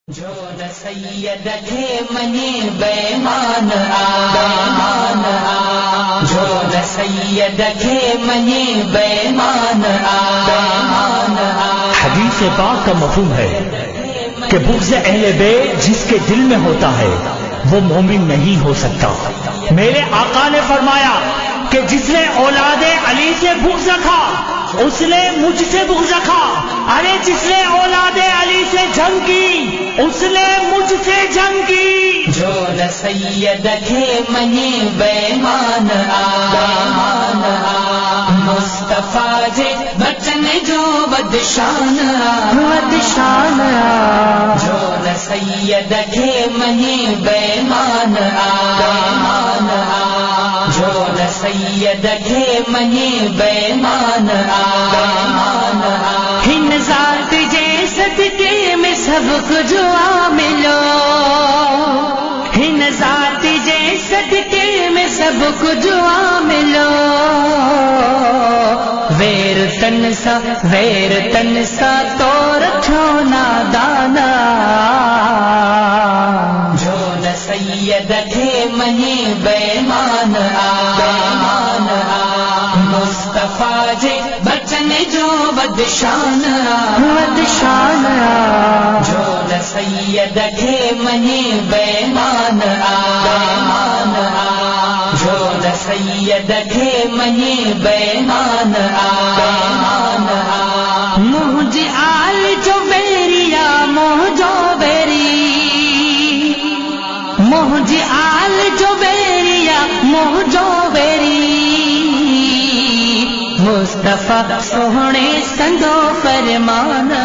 जो न सैयद खे मने बेमान बेमान जो न सैयद खे मने बेमान बेमान। हदीस पाक का मफ़हूम है कि बुग़्ज़ अहले बैत जिसके दिल में होता है वो मोमिन नहीं हो सकता। मेरे आका ने फरमाया कि जिसने औलादे अली से बुग़्ज़ रखा उसने मुझसे बुग़्ज़ रखा। अरे जिसने औलादे अली से जंग की उसने मुझसे जंग की। जो न सैयद खे मने बेमान बेमान मुस्तफा जे बचन जो बदशान बदशान। जो न सैयद खे मने बेमान बेमान जो न सैयद खे मने बेमान बेमान। हिन ज़ात जे सदके में सब कुछ मिलो हिन ज़ात जे सदके में सब कुछ मिलो। वैर तन सा तो रखो नादाना। जो न सैयद खे मने बेमान बेमान मुस्तफा जे बचन जो बदशान बदशान। जो न सैयद खे मने बेमान बेमान जो न सैयद खे मने बेमान बेमान। मुझ आल जो बेरिया मोह जो बेरी मुझ आल जो बेरिया मोह जो बेरी। मुस्तफा सोहणे संदो फरमाना।